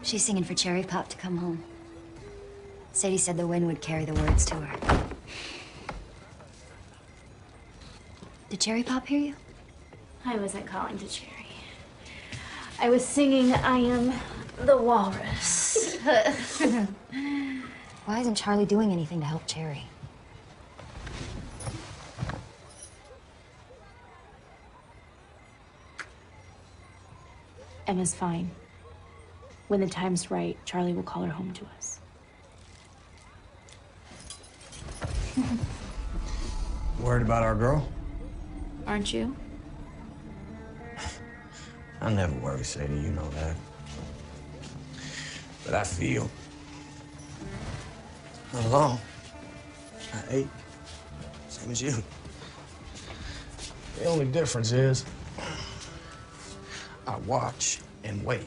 She's singing for Cherry Pop to come home. Sadie said the wind would carry the words to her. Did Cherry Pop hear you? I wasn't calling to Cherry. I was singing I Am the Walrus. Why isn't Charlie doing anything to help Cherry? Emma's fine. When the time's right, Charlie will call her home to us. Worried about our girl? Aren't you? I never worry, Sadie, you know that. But I feel not alone. I ache, same as you. The only difference is I watch and wait.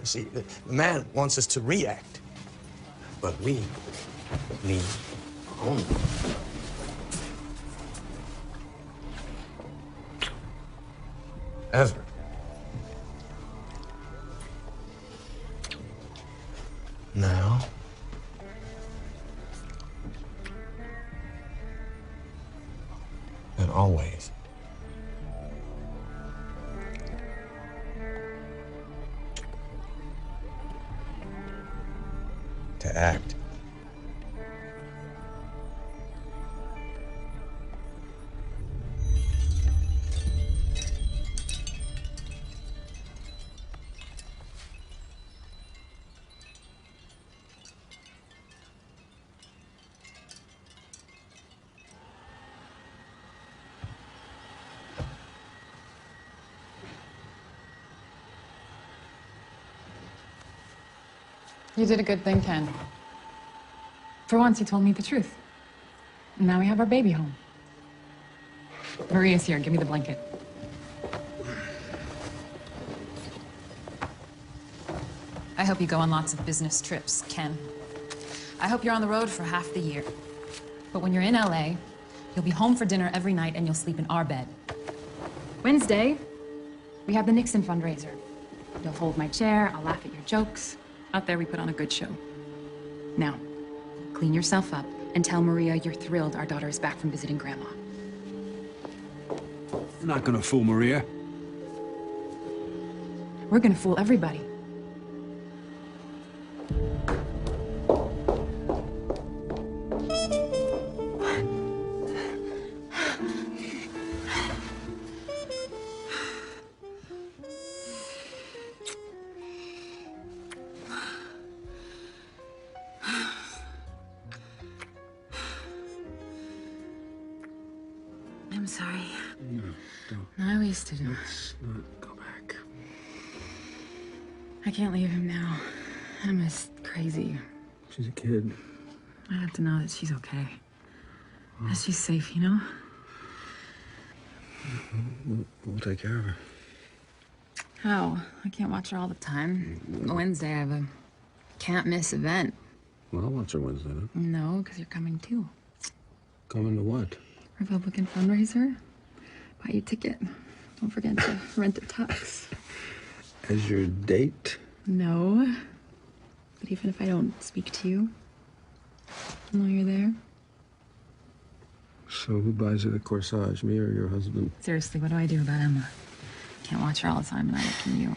See, the man wants us to react, but we need only. Ever. Now. And always. To act. You did a good thing, Ken. For once, you told me the truth. And now we have our baby home. Maria's here. Give me the blanket. I hope you go on lots of business trips, Ken. I hope you're on the road for half the year. But when you're in LA, you'll be home for dinner every night and you'll sleep in our bed. Wednesday, we have the Nixon fundraiser. You'll hold my chair, I'll laugh at your jokes. Out there, we put on a good show. Now, clean yourself up and tell Maria you're thrilled our daughter is back from visiting Grandma. You're not gonna fool Maria. We're gonna fool everybody. I'm sorry. No, don't. I wasted him. Let's not go back. I can't leave him now. Emma's crazy. She's a kid. I have to know that she's okay. That she's safe, you know? We'll take care of her. How? I can't watch her all the time. Wednesday, I have a can't-miss event. Well, I'll watch her Wednesday, then. No, because you're coming too. Coming to what? Republican fundraiser. Buy you a ticket. Don't forget to rent a tux. As your date? No. But even if I don't speak to you, I'll know you're there. So who buys her the corsage, me or your husband? Seriously, what do I do about Emma? Can't watch her all the time, and neither can you.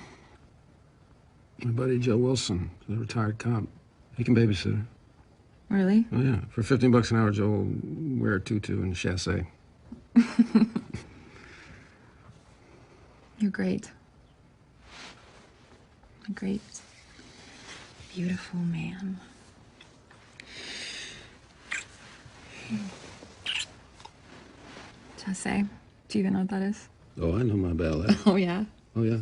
My buddy Joe Wilson, he's a retired cop. He can babysit her. Really? Oh, yeah. For 15 bucks an hour, Joe will wear a tutu and chassé. You're great. A great, beautiful man. Chassé? Do you even know what that is? Oh, I know my ballet. Oh, yeah? Oh, yeah.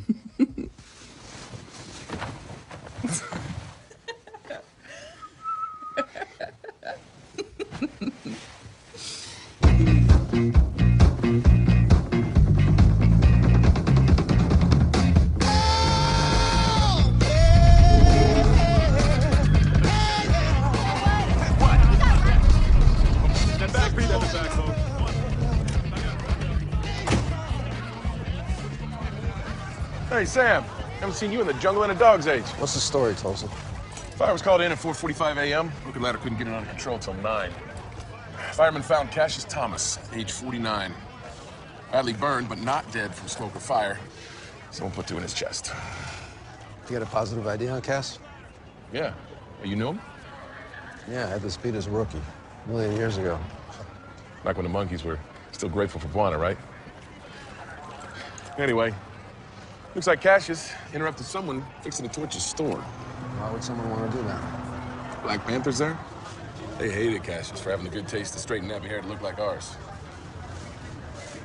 Hey, Sam, Haven't seen you in the jungle in a dog's age. What's the story, Tulsa? Fire was called in at 4:45 a.m. Looking ladder couldn't get it under control till 9. Fireman found Cassius Thomas, age 49. Badly burned, but not dead from smoke or fire. Someone put 2 in his chest. You got a positive ID on Cass? Yeah. You knew him? Yeah, I had this beat as a rookie. A million years ago. Back when the monkeys were still grateful for Buana, right? Anyway, looks like Cassius interrupted someone fixing to torch his store. Why would someone want to do that? Black Panthers there? They hated Cassius for having the good taste to straighten nappy hair to look like ours.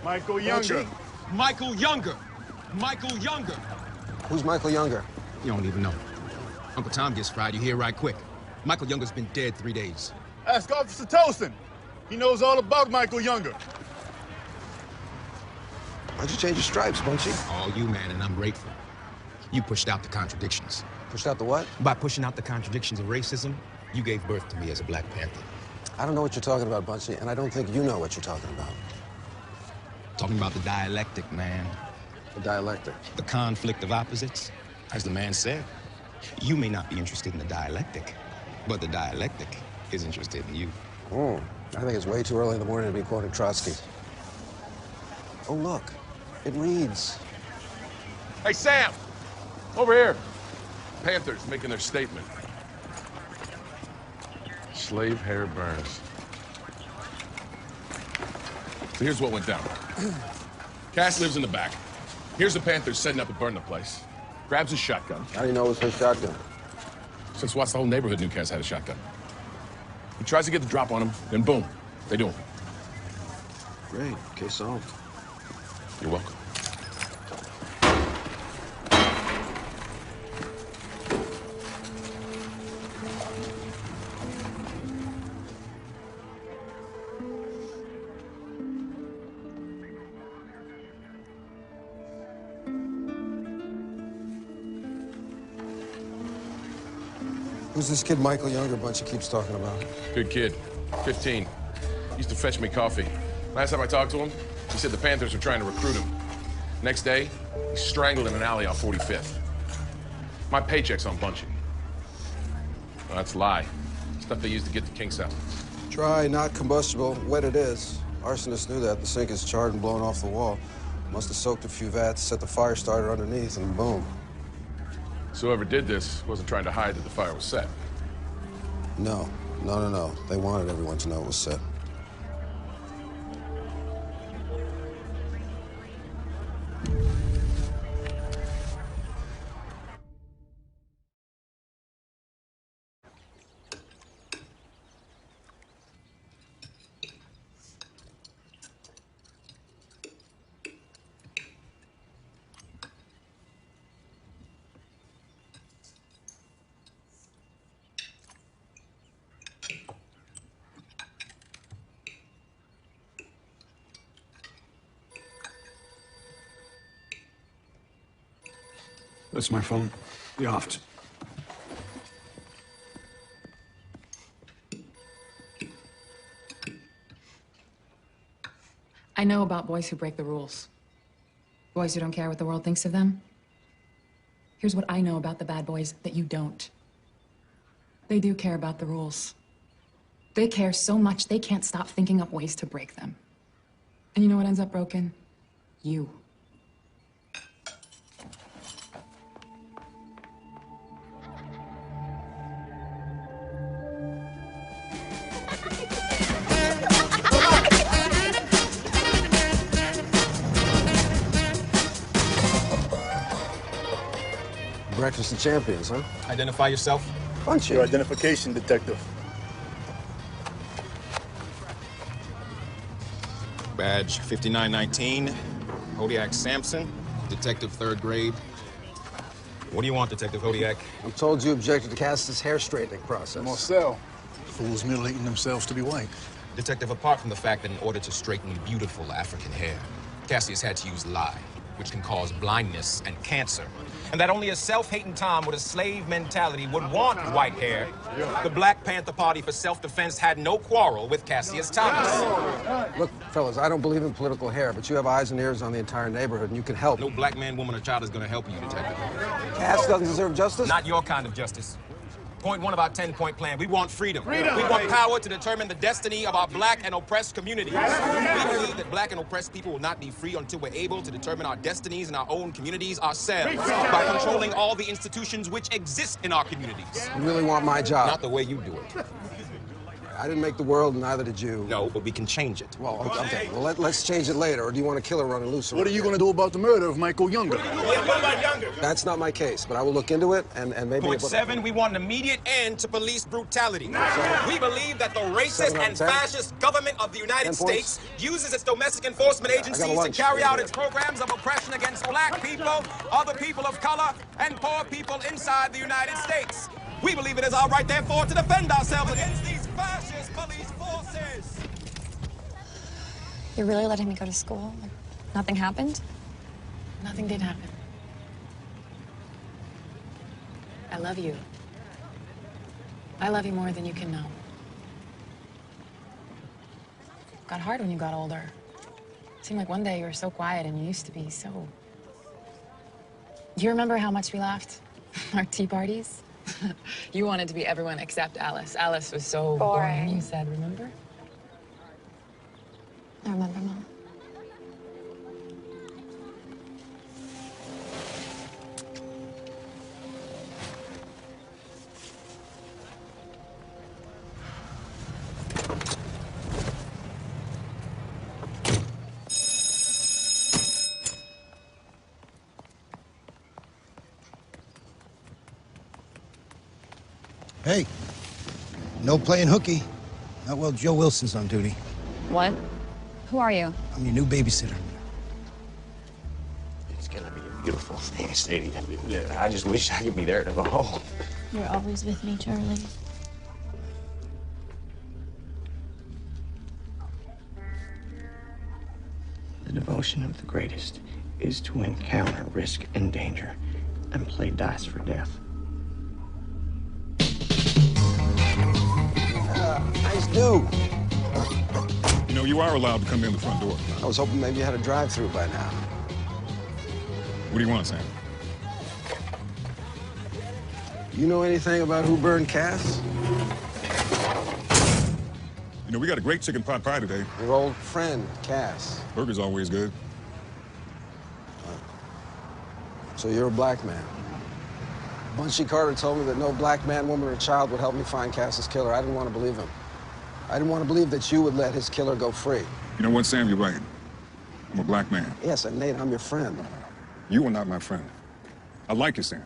Michael Younger. Michael Younger. Michael Younger. Who's Michael Younger? You don't even know. Uncle Tom gets fried. You hear right quick. Michael Younger's been dead 3 days. Ask Officer Tolson. He knows all about Michael Younger. Why'd you change your stripes, Bunchy? All you, man, and I'm grateful. You pushed out the contradictions. Pushed out the what? By pushing out the contradictions of racism, you gave birth to me as a Black Panther. I don't know what you're talking about, Bunchy, and I don't think you know what you're talking about. Talking about the dialectic, man. The dialectic. The conflict of opposites. As the man said, you may not be interested in the dialectic, but the dialectic is interested in you. I think it's way too early in the morning to be quoting Trotsky. Oh, look. It reads. Hey, Sam! Over here. Panthers making their statement. Slave hair burns. So here's what went down. Cass lives in the back. Here's the Panthers setting up to burn the place. Grabs his shotgun. How do you know it was his shotgun? Since Watts, the whole neighborhood knew Cass had a shotgun. He tries to get the drop on him, then boom, they do him. Great. Case solved. You're welcome. Who's this kid Michael Younger Bunchy keeps talking about? Good kid. 15. Used to fetch me coffee. Last time I talked to him, he said the Panthers were trying to recruit him. Next day, he's strangled in an alley on 45th. My paycheck's on Bunchy. Well, that's a lie. Stuff they used to get the kinks out. Dry, not combustible. Wet it is. Arsonists knew that. The sink is charred and blown off the wall. Must have soaked a few vats, set the fire starter underneath, and boom. So whoever did this wasn't trying to hide that the fire was set. No. No. They wanted everyone to know it was set. That's my phone. The aft. I know about boys who break the rules. Boys who don't care what the world thinks of them. Here's what I know about the bad boys that you don't. They do care about the rules. They care so much they can't stop thinking up ways to break them. And you know what ends up broken? You. Breakfast of Champions, huh? Identify yourself. Bunchy. Your identification, detective. Badge 5919. Hodiak Sampson. Detective 3rd grade. What do you want, Detective Hodiak? I'm told you objected to Cass's hair straightening process. Marcel. Fools mutilating themselves to be white. Detective, apart from the fact that in order to straighten beautiful African hair, Cassius had to use lye. which can cause blindness and cancer. And that only a self-hating Tom with a slave mentality would want white hair. The Black Panther Party for self-defense had no quarrel with Cassius Thomas. Look, fellas, I don't believe in political hair, but you have eyes and ears on the entire neighborhood, and you can help. No black man, woman, or child is going to help you, Detective. Cass doesn't deserve justice? Not your kind of justice. Point one of our 10-point plan. We want freedom. We want power to determine the destiny of our black and oppressed communities. We believe that black and oppressed people will not be free until we're able to determine our destinies in our own communities ourselves by controlling all the institutions which exist in our communities. You really want my job? Not the way you do it. I didn't make the world, and neither did you. No, but we can change it. Well, okay. Well, let's change it later, or do you want a killer running loose? What are you going to do about the murder of Michael Younger? That's not my case, but I will look into it, and maybe... Point 7, we want an immediate end to police brutality. We believe that the racist and fascist government of the United States uses its domestic enforcement agencies to carry out its programs of oppression against black people, other people of color, and poor people inside the United States. We believe it is our right, therefore, to defend ourselves against these fascist police forces. You're really letting me go to school? Like, nothing happened? Nothing did happen. I love you. I love you more than you can know. Got hard when you got older. Seemed like one day you were so quiet and you used to be so... Do you remember how much we laughed? Our tea parties? You wanted to be everyone except Alice. Alice was so boring, you said, remember? I remember, Mom. Hey, no playing hooky. Not while Joe Wilson's on duty. What? Who are you? I'm your new babysitter. It's gonna be a beautiful thing, Sadie. I just wish I could be there to go home. You're always with me, Charlie. The devotion of the greatest is to encounter risk and danger and play dice for death. Nice do. You know, you are allowed to come in the front door. I was hoping maybe you had a drive-through by now. What do you want, Sam? You know anything about who burned Cass? You know, we got a great chicken pot pie today. Your old friend, Cass. Burger's always good. So you're a black man. Bunchy Carter told me that no black man, woman, or child would help me find Cass's killer. I didn't want to believe him. I didn't want to believe that you would let his killer go free. You know what, Sam? You're right. I'm a black man. Yes, and Nate, I'm your friend. You are not my friend. I like you, Sam.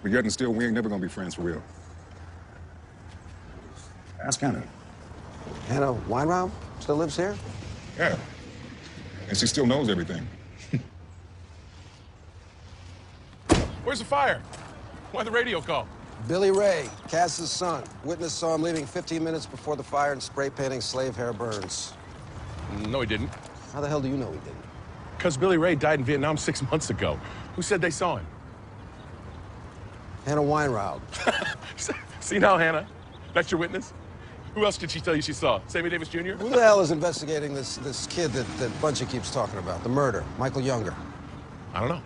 But yet and still, we ain't never gonna be friends for real. Ask Hannah. Hannah Weinraub still lives here? Yeah. And she still knows everything. Where's the fire? Why the radio call? Billy Ray, Cass's son. Witness saw him leaving 15 minutes before the fire and spray painting slave hair burns. No, he didn't. How the hell do you know he didn't? Because Billy Ray died in Vietnam 6 months ago. Who said they saw him? Hannah Weinraub. See now, Hannah? That's your witness? Who else did she tell you she saw? Sammy Davis Jr.? Who the hell is investigating this kid that Bunchy keeps talking about? The murder, Michael Younger. I don't know.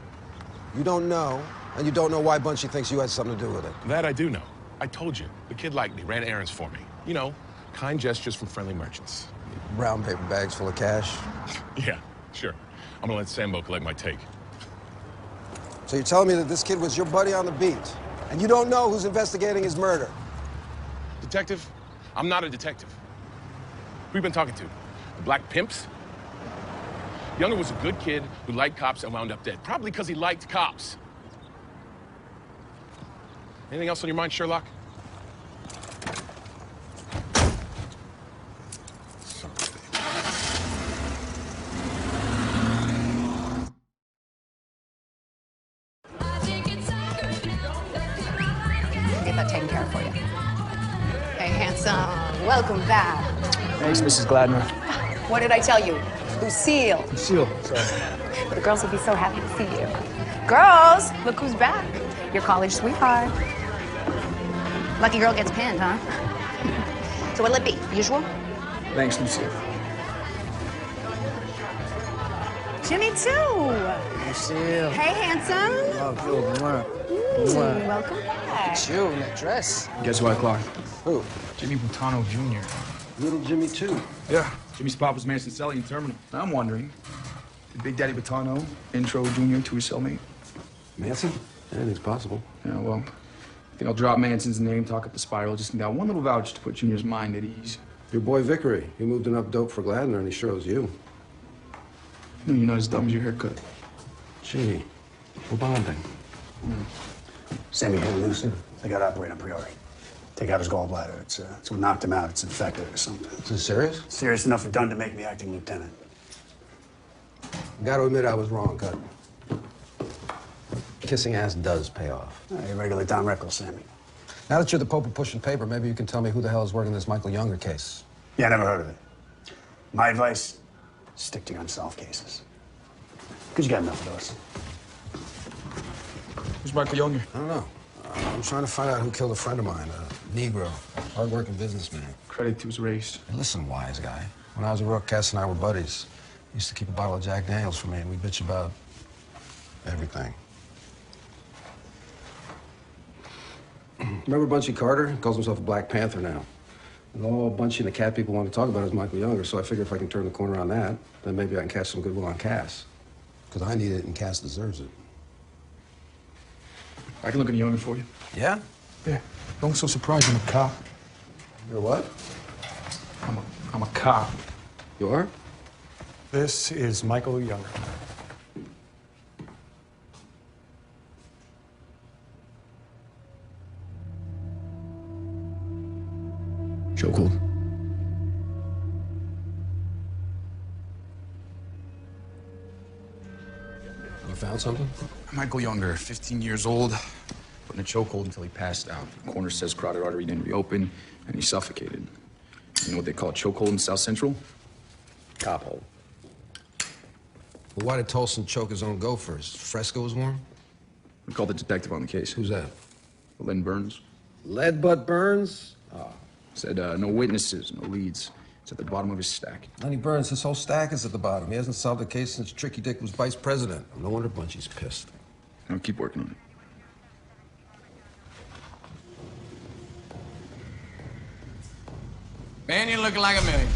You don't know, and you don't know why Bunchy thinks you had something to do with it. That I do know. I told you. The kid liked me, ran errands for me. You know, kind gestures from friendly merchants. Brown paper bags full of cash. Yeah, sure. I'm gonna let Sambo collect my take. So you're telling me that this kid was your buddy on the beat, and you don't know who's investigating his murder? Detective? I'm not a detective. Who you been talking to? The black pimps? Younger was a good kid who liked cops and wound up dead. Probably because he liked cops. Anything else on your mind, Sherlock? Get that taken care of for you. Hey, handsome, welcome back. Thanks, Mrs. Gladner. What did I tell you? Lucille. Lucille, sorry. The girls will be so happy to see you. Girls, look who's back. Your college sweetheart. Lucky girl gets pinned, huh? So what'll it be? Usual? Thanks, Lucille. Jimmy, too. Lucille. Hey, handsome. Love you, man. Welcome back. It's you in that dress. Guess who I clocked? Who? Jimmy Butano Jr. Little Jimmy, too. Yeah, Jimmy's pop was Manson Selly in Terminal. Now I'm wondering, did Big Daddy Butano intro Junior to his cellmate? Manson? Anything's possible. Yeah, well, I think I'll drop Manson's name, talk up the spiral, just need that one little vouch to put Junior's mind at ease. Your boy Vickery. He moved enough dope for Gladner, and he sure owes you. No, you're not as dumb as your haircut. Gee, we're bonding. Sammy hit Lucid. They got to operate on priority. Take out his gallbladder. It's what knocked him out. It's infected or something. Is this serious? Serious enough for Dunn to make me acting lieutenant. Got to admit I was wrong, Cut. Kissing ass does pay off. You're regular Don Rickles, Sammy. Now that you're the Pope of pushing paper, maybe you can tell me who the hell is working this Michael Younger case. Yeah, I never heard of it. My advice, stick to your unsolved cases. Because you got enough of those. Who's Michael Younger? I don't know. I'm trying to find out who killed a friend of mine, a Negro, hard-working businessman. Credit to his race. Hey, listen, wise guy. When I was a rook, Cass and I were buddies. He used to keep a bottle of Jack Daniels for me, and we'd bitch about everything. Remember Bunchy Carter? He calls himself a Black Panther now. And all Bunchy and the cat people want to talk about is Michael Younger, so I figure if I can turn the corner on that, then maybe I can catch some goodwill on Cass. Because I need it and Cass deserves it. I can look into Younger for you. Yeah? Yeah. Don't look so surprised. I'm a cop. You're what? I'm a cop. You are? This is Michael Younger. Chokehold. You found something? Michael Younger, 15 years old, put in a chokehold until he passed out. The coroner says carotid artery didn't reopen, and he suffocated. You know what they call a chokehold in South Central? Cop hole. Well, why did Tolson choke his own gophers? Fresco was warm? We called the detective on the case. Who's that? Len Burns. Lead butt Burns? Oh. Said no witnesses, no leads. It's at the bottom of his stack. Lenny Burns, his whole stack is at the bottom. He hasn't solved the case since Tricky Dick was vice president. No wonder Bunchy's pissed. I'll keep working on it. Man, you're looking like a million.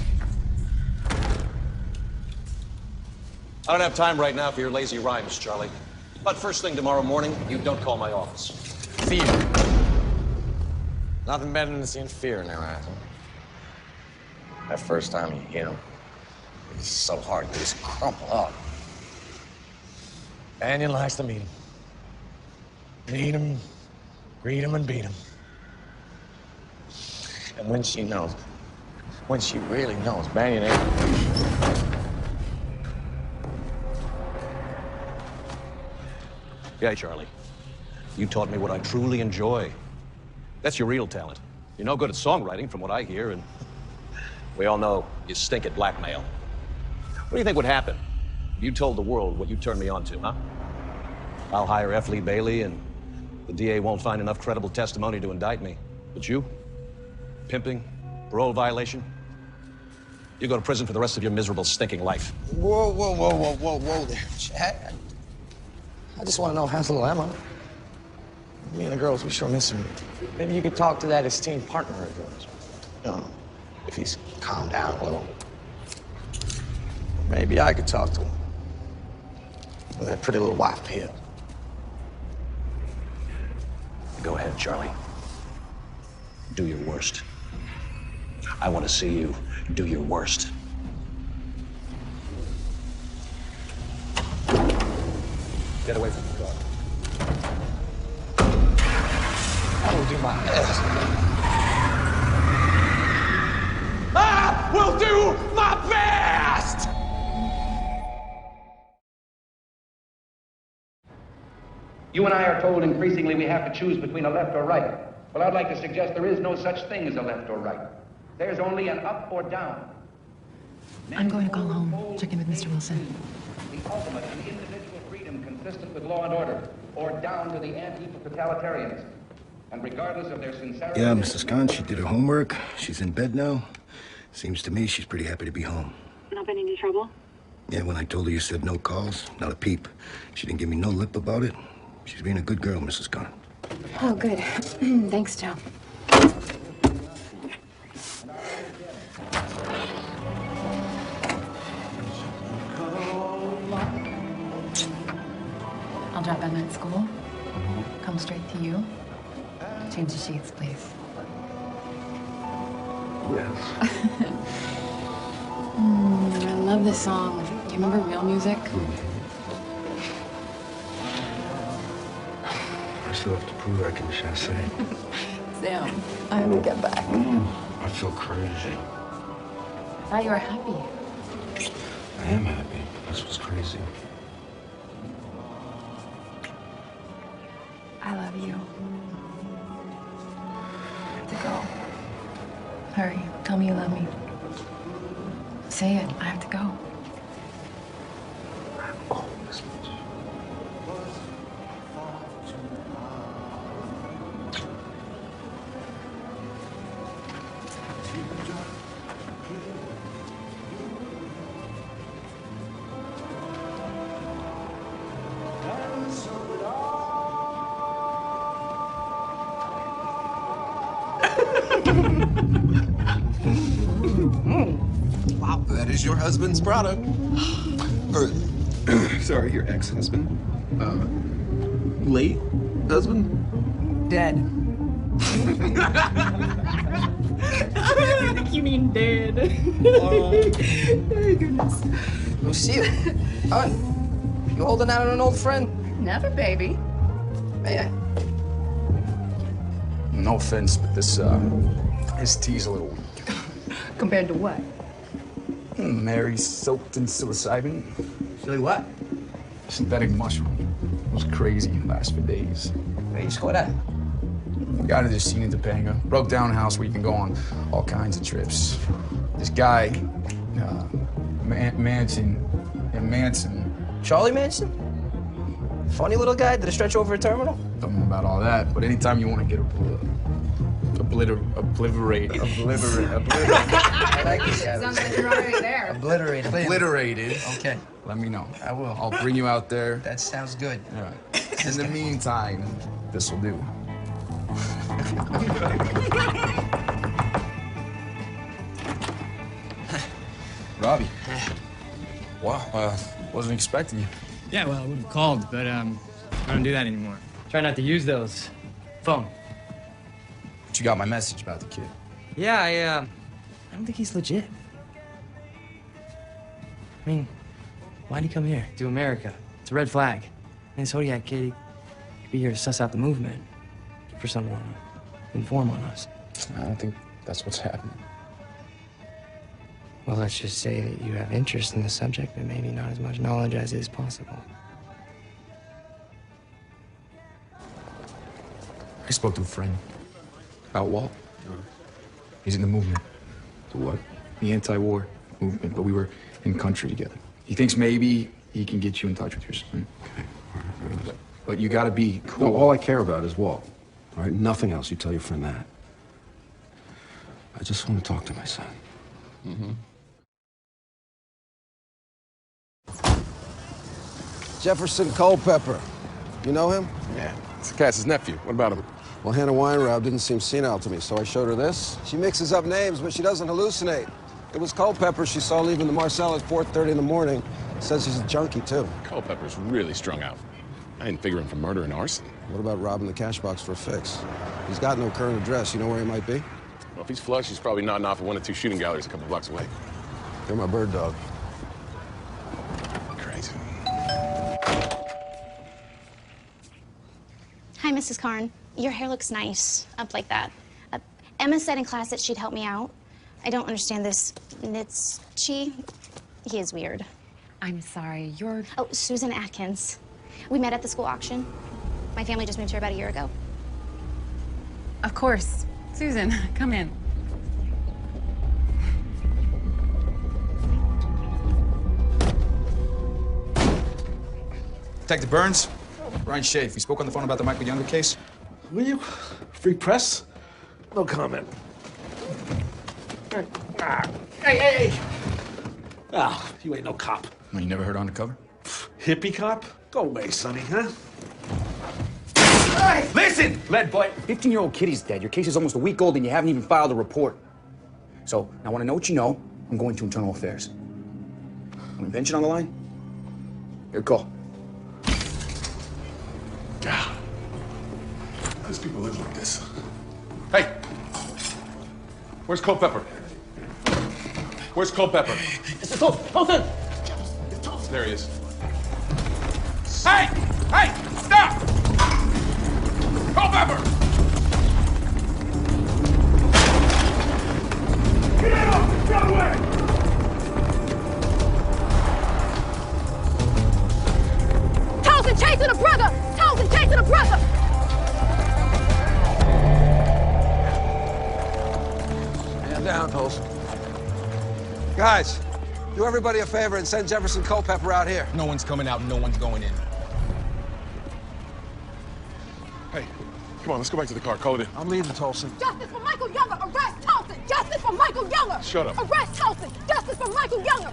I don't have time right now for your lazy rhymes, Charlie. But first thing tomorrow morning, you don't call my office. Fear. Nothing better than seeing fear in their eyes, huh? That first time you hit him, it's so hard to just crumple up. Banyan likes to meet him. Meet him, greet him, and beat him. And when she knows, when she really knows, Banyan ain't... Yeah, Charlie. You taught me what I truly enjoy. That's your real talent. You're no good at songwriting, from what I hear, and we all know you stink at blackmail. What do you think would happen if you told the world what you turned me on to, huh? I'll hire F. Lee Bailey, and the DA won't find enough credible testimony to indict me. But you? Pimping? Parole violation? You go to prison for the rest of your miserable, stinking life. Whoa there, Chad. I just want to know how's little Emma. Me and the girls, we sure miss him. Maybe you could talk to that esteemed partner of yours. You know, if he's calmed down a little. Maybe I could talk to him. With that pretty little wife of his. Go ahead, Charlie. Do your worst. I want to see you do your worst. Get away from the car. I will do my best. I will do my best! You and I are told increasingly we have to choose between a left or right. Well, I'd like to suggest there is no such thing as a left or right. There's only an up or down. I'm going to call home, check in with Mr. Wilson. the ultimate in individual freedom consistent with law and order, or down to the ante for totalitarianism. And regardless of their sincerity... Yeah, Mrs. Khan, she did her homework. She's in bed now. Seems to me she's pretty happy to be home. Not been any trouble? Yeah, when I told her you said no calls, not a peep. She didn't give me no lip about it. She's being a good girl, Mrs. Khan. Oh, good. Thanks, Joe. I'll drop Emma at school. Come straight to you. Change the sheets, please. Yes. I love this song. Do you remember Real Music? I still have to prove I can chasse. Sam, I have to get back. I feel crazy. I thought you were happy. I am happy. That's what's crazy. I love you. I have to go. Hurry, tell me you love me. Say it, I have to go. Oh, this much. Wow, that is your husband's product. Or, sorry, your ex-husband. Late husband? Dead. I think you mean dead. Oh, my goodness. Lucille, hon, you holding out on an old friend? Never, baby. Hey, No offense, but his tea's a little weak. Compared to what? Mary soaked in psilocybin. Silly what? Synthetic mushroom. It was crazy and lasted for days. Hey, you score that? Got to just seen in Topanga. Broke down a house where you can go on all kinds of trips. This guy, Manson. Charlie Manson? Funny little guy, did a stretch over a terminal? Don't know about all that, but anytime you want to get obliterated. I like this guy. Sounds like you're already there. Obliterated. Obliterated. Okay. Let me know. I will. I'll bring you out there. That sounds good. All right. In the meantime, this will do. Robbie. Wow, wasn't expecting you. Yeah, well, I would have called, but I don't do that anymore. Try not to use those. Phone. But you got my message about the kid. Yeah, I don't think he's legit. I mean, why'd he come here? To America. It's a red flag. And this Zodiac kid, he could be here to suss out the movement. For someone to inform on us. I don't think that's what's happening. Well, let's just say that you have interest in the subject, but maybe not as much knowledge as is possible. I spoke to a friend. About Walt. He's in the movement. The what? The anti-war movement, but we were in country together. He thinks maybe he can get you in touch with your son. Okay, all right. But you gotta be cool. No, all I care about is Walt. All right, nothing else. You tell your friend that. I just want to talk to my son. Mm-hmm. Jefferson Culpepper. You know him? Yeah, it's Cass's nephew. What about him? Well, Hannah Weinraub didn't seem senile to me, so I showed her this. She mixes up names, but she doesn't hallucinate. It was Culpepper she saw leaving the Marcel at 4:30 in the morning. Says he's a junkie, too. Culpepper's really strung out. I didn't figure him for murder and arson. What about robbing the cash box for a fix? He's got no current address. You know where he might be? Well, if he's flush, he's probably nodding off at one of two shooting galleries a couple blocks away. You're my bird dog. Crazy. Hi, Mrs. Karn. Your hair looks nice, up like that. Emma said in class that she'd help me out. I don't understand this Nitschi. He is weird. I'm sorry, you're... Oh, Susan Atkins. We met at the school auction. My family just moved here about a year ago. Of course. Susan, come in. Detective Burns, Brian Schaaf. We spoke on the phone about the Michael Younger case. Will you? Free press? No comment. Hey! Ah, you ain't no cop. Well, you never heard undercover? Hippie cop? Go away, Sonny, huh? Hey, listen, lead butt. 15-year-old Kitty's dead. Your case is almost a week old and you haven't even filed a report. So, I want to know what you know. I'm going to internal affairs. An invention on the line? Here, call. God. Those people live like this. Hey! Where's Culpepper? Where's Culpepper? Tosin! There he is. Hey! Hey! Stop! Culpepper! Get out! Get away! Tosin chasing a brother! Tosin chasing a brother! Stand down, Tosin. Guys, do everybody a favor and send Jefferson Culpepper out here. No one's coming out, no one's going in. Hey, come on, let's go back to the car. Call it in. I'm leaving, Tosin. Justice for Michael Younger! Arrest Tosin! Justice for Michael Younger! Shut up. Arrest Tosin! Justice for Michael Younger!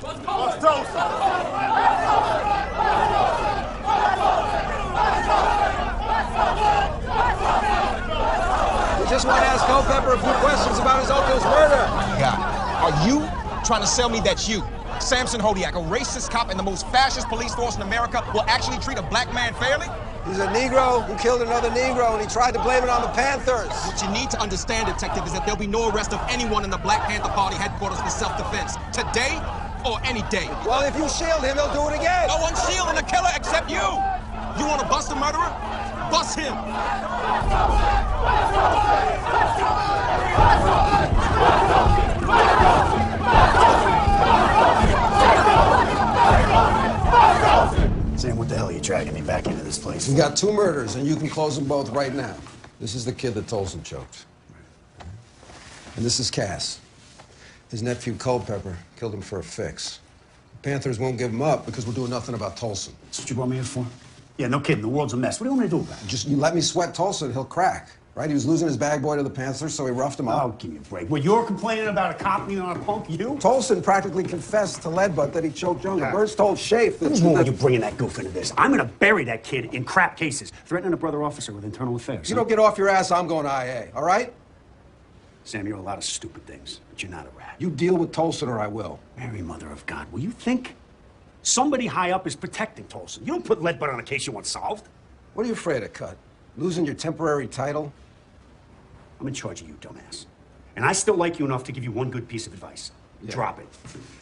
We just want to ask Culpepper a few questions about his uncle's murder. God, are you trying to sell me that you, Samson Hodiak, a racist cop in the most fascist police force in America, will actually treat a black man fairly? He's a Negro who killed another Negro, and he tried to blame it on the Panthers. What you need to understand, Detective, is that there'll be no arrest of anyone in the Black Panther Party headquarters for self-defense. Today or any day. Well, if you shield him, he'll do it again. No one's shielding a killer except you. You want to bust a murderer? Bust him. Sam, what the hell are you dragging me back into this place? We got 2 murders, and you can close them both right now. This is the kid that Tosin choked. And this is Cass. His nephew, Culpepper, killed him for a fix. The Panthers won't give him up because we're doing nothing about Tosin. That's what you brought me here for? Yeah, no kidding. The world's a mess. What do you want me to do about it? Just, you let me sweat Tosin, he'll crack. Right? He was losing his bag boy to the Panthers, so he roughed him up. Oh, give me a break. Well, you're complaining about a cop being on a punk, you? Tosin practically confessed to Leadbutt that he choked Younger. Burns told Schaaf that... Why are you bringing that goof into this? I'm gonna bury that kid in crap cases, threatening a brother officer with internal affairs. You don't get off your ass, I'm going to IA, all right? Sam, you're a lot of stupid things, but you're not a rat. You deal with Tosin or I will. Mary, mother of God, will you think? Somebody high up is protecting Tosin. You don't put Leadbutt on a case you want solved. What are you afraid of, Cut? Losing your temporary title? I'm in charge of you, dumbass. And I still like you enough to give you one good piece of advice. Yeah. Drop it.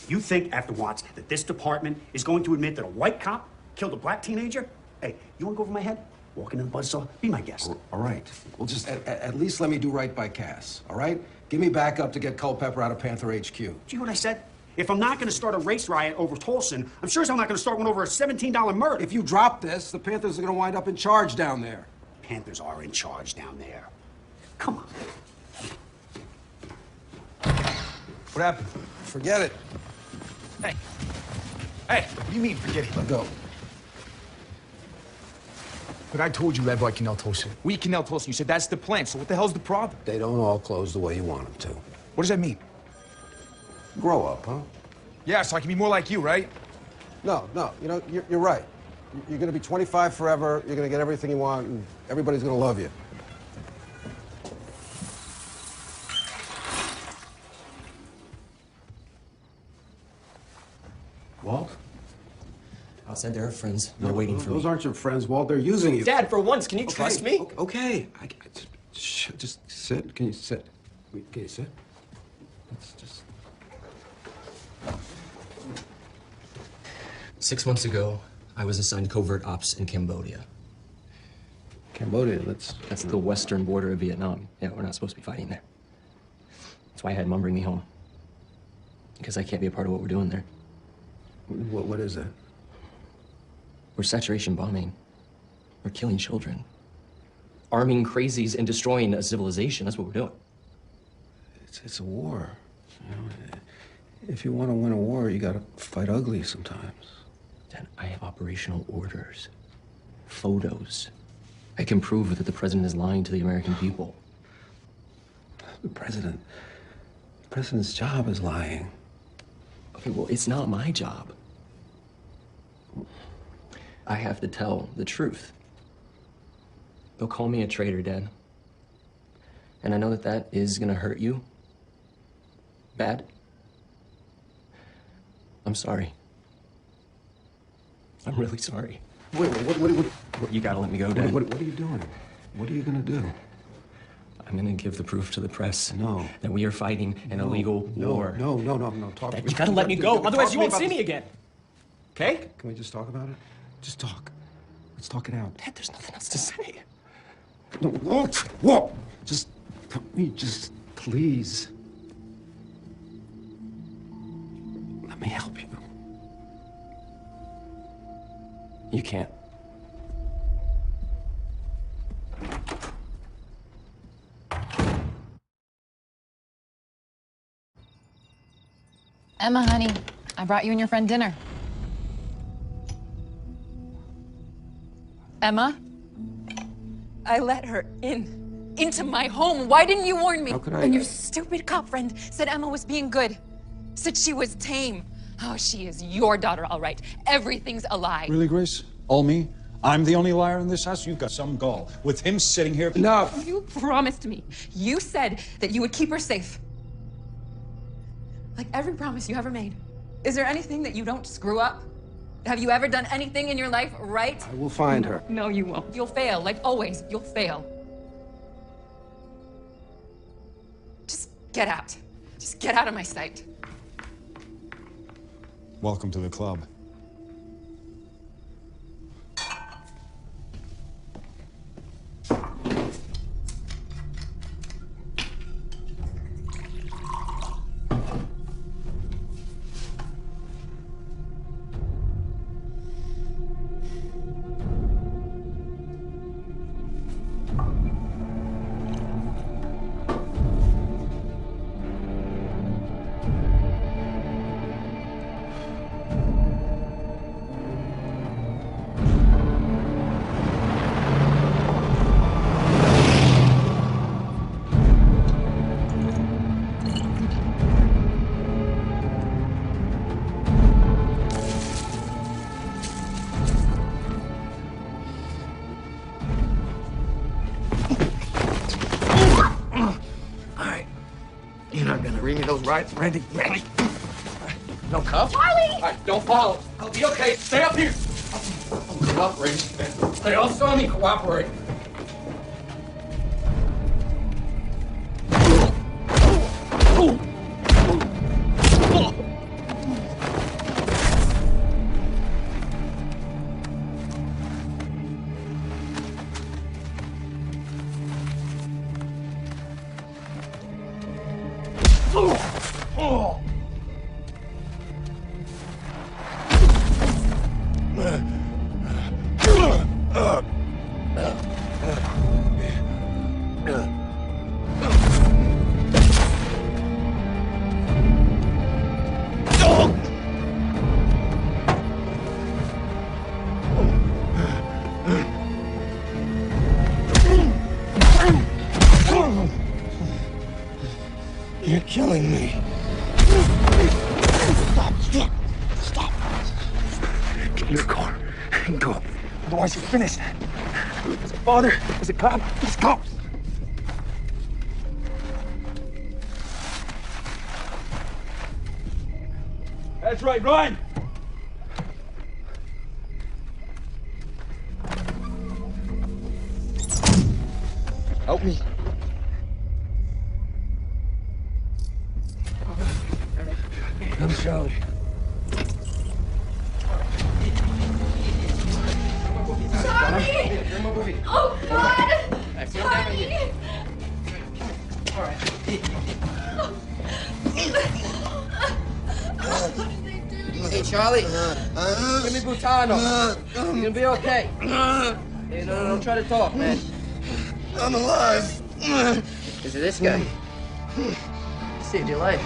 You think, after Watts, that this department is going to admit that a white cop killed a black teenager? Hey, you want to go over my head? Walking in the buzzsaw? Be my guest. All right. Well, just at least let me do right by Cass, all right? Give me backup to get Culpepper out of Panther HQ. Do you know what I said? If I'm not going to start a race riot over Tosin, I'm sure as I'm not going to start one over a $17 murder. If you drop this, the Panthers are going to wind up in charge down there. Panthers are in charge down there. Come on. What happened? Forget it. Hey. Hey, what do you mean, forget it? Let go. But I told you Leadbutt can nail Tosin. We can nail Tosin. You said that's the plan, so what the hell's the problem? They don't all close the way you want them to. What does that mean? Grow up, huh? Yeah, so I can be more like you, right? No, you know, you're right. You're going to be 25 forever, you're going to get everything you want, and everybody's going to love you. Walt? Outside there are friends. They're waiting for me. Those aren't your friends, Walt. They're using you. Dad, for once, can you trust me? Okay. Just sit. Can you sit? Can you sit? Let's just... 6 months ago, I was assigned covert ops in Cambodia. Cambodia, That's the western border of Vietnam. Yeah, we're not supposed to be fighting there. That's why I had Mom bring me home. Because I can't be a part of what we're doing there. What is that? We're saturation bombing. We're killing children. Arming crazies and destroying a civilization. That's what we're doing. It's a war. You know, if you want to win a war, you gotta fight ugly sometimes. Dad, I have operational orders. photos. I can prove that the president is lying to the American people. The president's job is lying. Okay, well, it's not my job. I have to tell the truth. They'll call me a traitor, Dad. And I know that that is gonna hurt you. Bad. I'm sorry. I'm really sorry. Wait, what? You gotta let me go, Dad. What are you doing? What are you gonna do? I'm gonna give the proof to the press. No. That we are fighting an illegal war. No. Talk to me. You gotta let me go, otherwise you won't see me again. Okay? Can we just talk about it? Just talk. Let's talk it out. Dad, there's nothing else to say. No, what? Just please. Let me help you. You can't. Emma, honey, I brought you and your friend dinner. Emma? I let her into my home. Why didn't you warn me? How could I? And your stupid cop friend said Emma was being good. Said she was tame. Oh, she is your daughter, all right. Everything's a lie. Really, Grace? All me? I'm the only liar in this house? You've got some gall. With him sitting here... Enough! You promised me. You said that you would keep her safe. Like every promise you ever made. Is there anything that you don't screw up? Have you ever done anything in your life right? I will find her. No, you won't. You'll fail, like always. You'll fail. Just get out. Just get out of my sight. Welcome to the club. Read me those rights, Randy. No cuffs? Charlie! All right, don't follow. I'll be okay. Stay up here. Cooperate. They all saw me cooperate. You're killing me. Stop. Get in your car and go. Otherwise you're finished. As a father, as a cop, let's go. That's right, run! Help me. I'm Charlie. Charlie! Oh, God! Charlie! All right. Hey, Charlie. Give me Butano. You're gonna be okay. Hey, no, don't try to talk, man. I'm alive. Is it this guy? Saved your life.